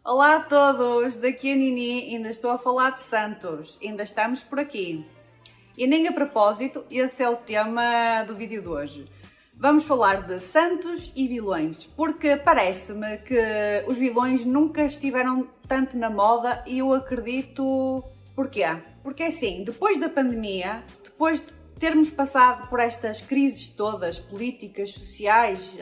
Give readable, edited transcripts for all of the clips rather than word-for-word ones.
Olá a todos, daqui a Nini, ainda estou a falar de Santos, ainda estamos por aqui. E nem a propósito, esse é o tema do vídeo de hoje. Vamos falar de santos e vilões, porque parece-me que os vilões nunca estiveram tanto na moda e eu acredito... Porquê? Porque assim, depois da pandemia, depois de termos passado por estas crises todas, políticas, sociais,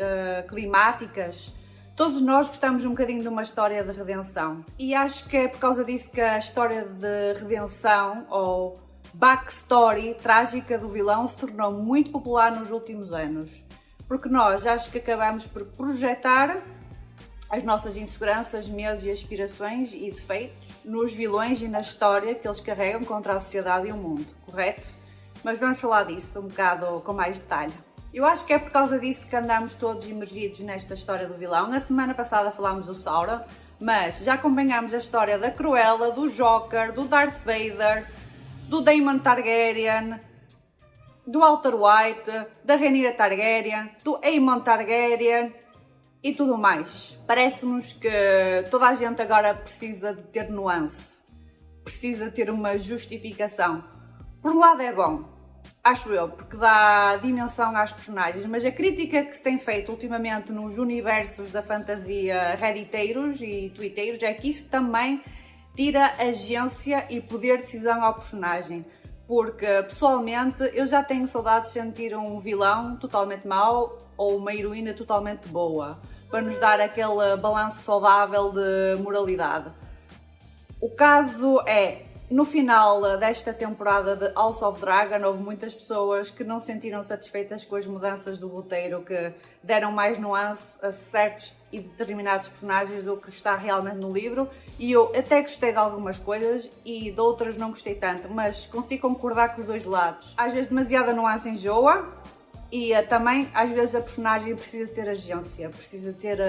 climáticas, todos nós gostamos um bocadinho de uma história de redenção. E acho que é por causa disso que a história de redenção, ou backstory trágica do vilão, se tornou muito popular nos últimos anos. Porque nós acho que acabamos por projetar as nossas inseguranças, medos e aspirações e defeitos nos vilões e na história que eles carregam contra a sociedade e o mundo, correto? Mas vamos falar disso um bocado com mais detalhe. Eu acho que é por causa disso que andamos todos imergidos nesta história do vilão. Na semana passada falámos do Sauron, mas já acompanhámos a história da Cruella, do Joker, do Darth Vader, do Daemon Targaryen, do Walter White, da Rhaenyra Targaryen, do Aemon Targaryen e tudo mais. Parece-nos que toda a gente agora precisa de ter nuance, precisa ter uma justificação. Por um lado é bom, acho eu, porque dá dimensão às personagens, mas a crítica que se tem feito ultimamente nos universos da fantasia redditeiros e twitteiros é que isso também tira agência e poder de decisão ao personagem. Porque, pessoalmente, eu já tenho saudades de sentir um vilão totalmente mau ou uma heroína totalmente boa, para nos dar aquele balanço saudável de moralidade. O caso é, no final desta temporada de House of Dragon, houve muitas pessoas que não se sentiram satisfeitas com as mudanças do roteiro, que deram mais nuance a certos e determinados personagens do que está realmente no livro, e eu até gostei de algumas coisas e de outras não gostei tanto, mas consigo concordar com os dois lados. Às vezes demasiada nuance enjoa, e também às vezes a personagem precisa ter agência, precisa ter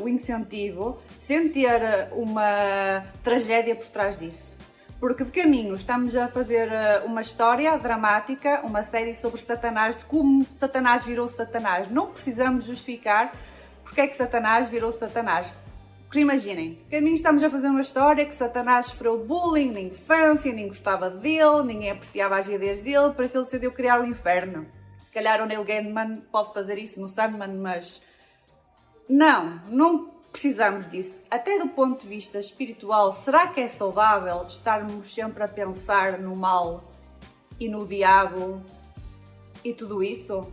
o incentivo, sem ter uma tragédia por trás disso. Porque de caminho estamos a fazer uma história dramática, uma série sobre Satanás, de como Satanás virou Satanás. Não precisamos justificar porque é que Satanás virou Satanás. Porque imaginem, de caminho estamos a fazer uma história que Satanás sofreu bullying na infância, ninguém gostava dele, ninguém apreciava as ideias dele, por isso ele decidiu criar o inferno. Se calhar o Neil Gaiman pode fazer isso no Sandman, mas não precisamos disso. Até do ponto de vista espiritual, será que é saudável estarmos sempre a pensar no mal e no diabo e tudo isso?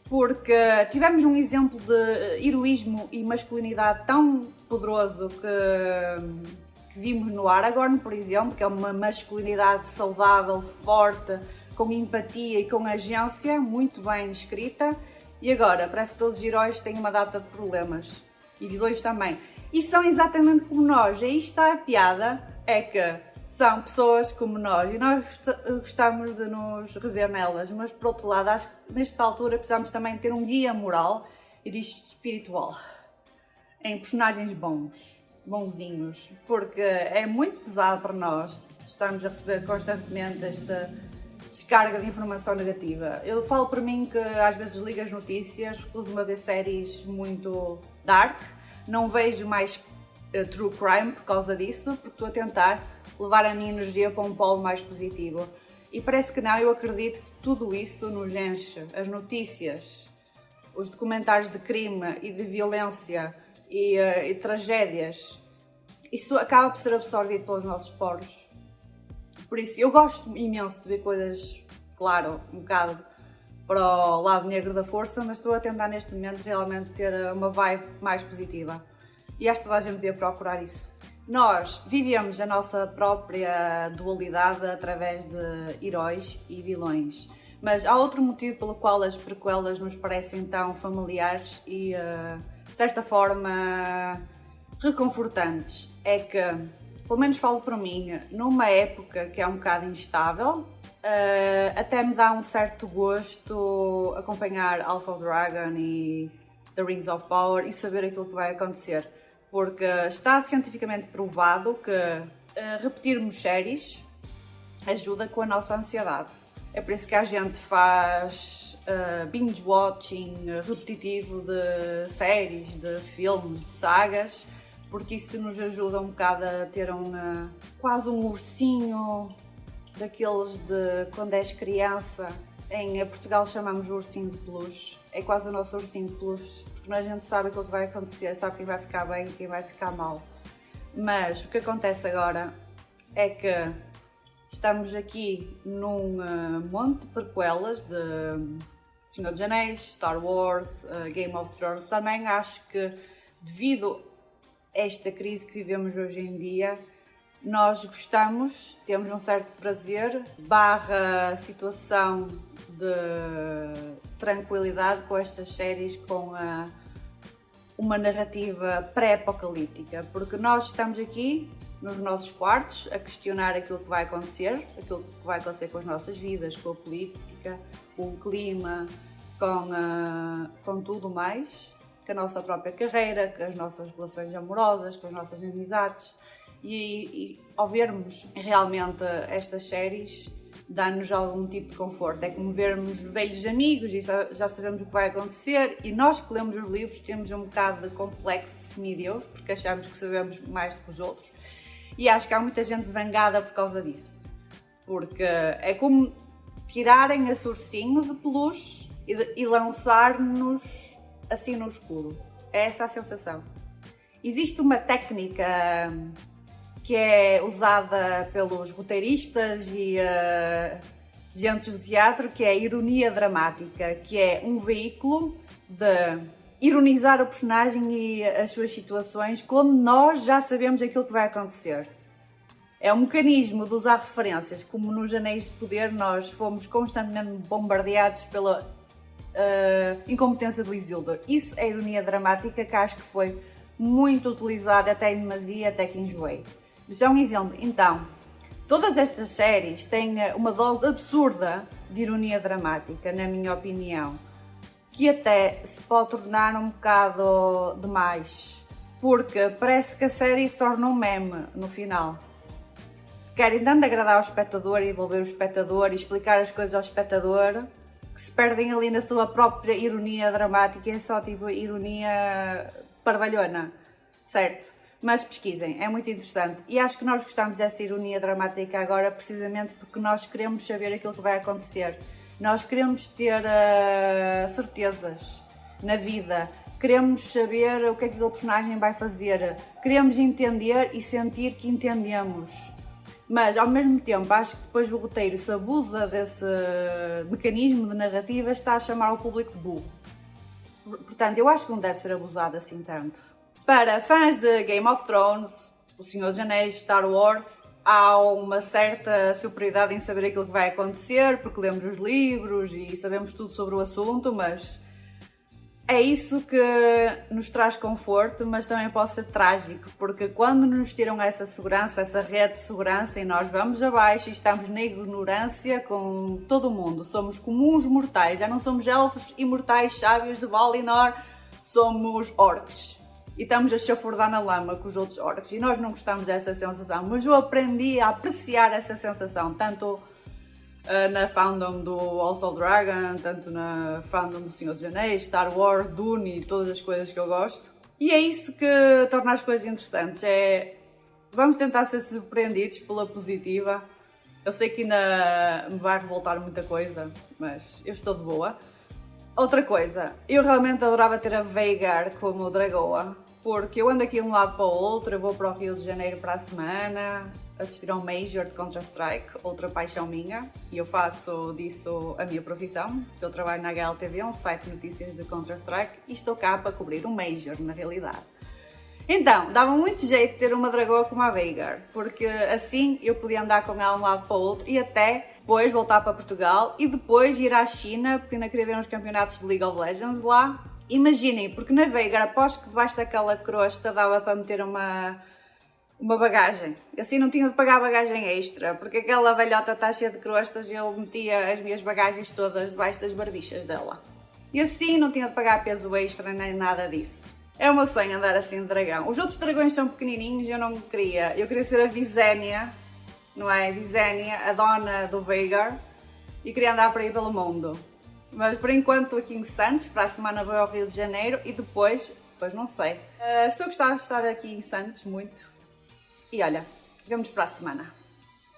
Porque tivemos um exemplo de heroísmo e masculinidade tão poderoso que vimos no Aragorn, por exemplo, que é uma masculinidade saudável, forte, com empatia e com agência, muito bem escrita, e agora parece que todos os heróis têm uma data de problemas, e vilões também, e são exatamente como nós. Aí está a piada, é que são pessoas como nós, e nós gostamos de nos rever nelas, mas por outro lado, acho que nesta altura precisamos também ter um guia moral e espiritual, em personagens bonzinhos, porque é muito pesado para nós estarmos a receber constantemente esta descarga de informação negativa. Eu falo por mim que às vezes ligo as notícias, recuso-me a ver séries muito dark, não vejo mais true crime por causa disso, porque estou a tentar levar a minha energia para um polo mais positivo. E parece que não, eu acredito que tudo isso nos enche. As notícias, os documentários de crime e de violência e tragédias, isso acaba por ser absorvido pelos nossos poros. Por isso, eu gosto imenso de ver coisas, claro, um bocado para o lado negro da força, mas estou a tentar neste momento realmente ter uma vibe mais positiva. E acho que toda a gente devia procurar isso. Nós vivemos a nossa própria dualidade através de heróis e vilões. Mas há outro motivo pelo qual as prequelas nos parecem tão familiares e, de certa forma, reconfortantes. É que, pelo menos falo para mim, numa época que é um bocado instável, até me dá um certo gosto acompanhar House of Dragon e The Rings of Power e saber aquilo que vai acontecer. Porque está cientificamente provado que repetirmos séries ajuda com a nossa ansiedade. É por isso que a gente faz binge-watching repetitivo de séries, de filmes, de sagas, porque isso nos ajuda um bocado a ter quase um ursinho daqueles de quando és criança. Em Portugal chamamos o ursinho de peluche, é quase o nosso ursinho de peluche, porque a gente sabe aquilo que vai acontecer, sabe quem vai ficar bem e quem vai ficar mal. Mas o que acontece agora é que estamos aqui num monte de prequelas de Senhor dos Anéis, Star Wars, Game of Thrones. Também acho que devido a esta crise que vivemos hoje em dia, nós gostamos, temos um certo prazer, barra situação de tranquilidade com estas séries, com uma narrativa pré-apocalíptica, porque nós estamos aqui nos nossos quartos a questionar aquilo que vai acontecer, aquilo que vai acontecer com as nossas vidas, com a política, com o clima, com tudo mais, com a nossa própria carreira, com as nossas relações amorosas, com as nossas amizades. E ao vermos realmente estas séries, dá-nos algum tipo de conforto. É como vermos velhos amigos e já sabemos o que vai acontecer, e nós que lemos os livros temos um bocado de complexo de semideus, porque achamos que sabemos mais do que os outros, e acho que há muita gente zangada por causa disso, porque é como tirarem esse ursinho de peluche e lançar-nos assim no escuro. É essa a sensação. Existe uma técnica que é usada pelos roteiristas e gentes de teatro, que é a ironia dramática, que é um veículo de ironizar o personagem e as suas situações quando nós já sabemos aquilo que vai acontecer. É um mecanismo de usar referências, como nos Anéis de Poder nós fomos constantemente bombardeados pela incompetência do Isildur. Isso é ironia dramática, que acho que foi muito utilizada até em demasia, até que enjoei. Isso é um exemplo. Então, todas estas séries têm uma dose absurda de ironia dramática, na minha opinião, que até se pode tornar um bocado demais, porque parece que a série se torna um meme no final. Querem tanto agradar ao espectador, envolver o espectador e explicar as coisas ao espectador, que se perdem ali na sua própria ironia dramática, e é só tipo ironia parvalhona, certo? Mas pesquisem, é muito interessante, e acho que nós gostamos dessa ironia dramática agora precisamente porque nós queremos saber aquilo que vai acontecer. Nós queremos ter certezas na vida, queremos saber o que é que aquele personagem vai fazer, queremos entender e sentir que entendemos. Mas ao mesmo tempo acho que depois o roteiro se abusa desse mecanismo de narrativa, está a chamar o público de burro. Portanto, eu acho que não deve ser abusado assim tanto. Para fãs de Game of Thrones, O Senhor dos Anéis, Star Wars, há uma certa superioridade em saber aquilo que vai acontecer, porque lemos os livros e sabemos tudo sobre o assunto, mas é isso que nos traz conforto, mas também pode ser trágico, porque quando nos tiram essa segurança, essa rede de segurança, e nós vamos abaixo e estamos na ignorância com todo o mundo, somos comuns mortais, já não somos elfos imortais sábios de Valinor, somos orcs. E estamos a chafurdar na lama com os outros orcs, e nós não gostamos dessa sensação, mas eu aprendi a apreciar essa sensação, tanto na fandom do House of Dragon, tanto na fandom do Senhor dos Anéis, Star Wars, Dune e todas as coisas que eu gosto. E é isso que torna as coisas interessantes, vamos tentar ser surpreendidos pela positiva. Eu sei que ainda me vai revoltar muita coisa, mas eu estou de boa. Outra coisa, eu realmente adorava ter a Veigar como dragoa, porque eu ando aqui de um lado para o outro, eu vou para o Rio de Janeiro para a semana, assistir a um Major de Counter-Strike, outra paixão minha, e eu faço disso a minha profissão. Eu trabalho na HLTV, um site de notícias de Counter-Strike, e estou cá para cobrir um Major, na realidade. Então, dava muito jeito ter uma dragoa como a Veigar, porque assim eu podia andar com ela de um lado para o outro e até depois voltar para Portugal e depois ir à China, porque ainda queria ver uns campeonatos de League of Legends lá. Imaginem, porque na Veigar, aposto que debaixo daquela crosta dava para meter uma bagagem. Assim não tinha de pagar bagagem extra, porque aquela velhota está cheia de crostas e eu metia as minhas bagagens todas debaixo das barbichas dela. E assim não tinha de pagar peso extra nem nada disso. É o meu sonho andar assim de dragão. Os outros dragões são pequenininhos e eu não queria. Eu queria ser a Visenya, não é? Visenya, a dona do Veigar, e queria andar por aí pelo mundo. Mas por enquanto estou aqui em Santos, para a semana vou ao Rio de Janeiro e depois pois não sei. Estou a gostar de estar aqui em Santos, muito. E olha, vemos para a semana.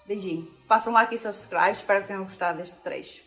Beijinho. Façam like e subscribe, espero que tenham gostado deste trecho.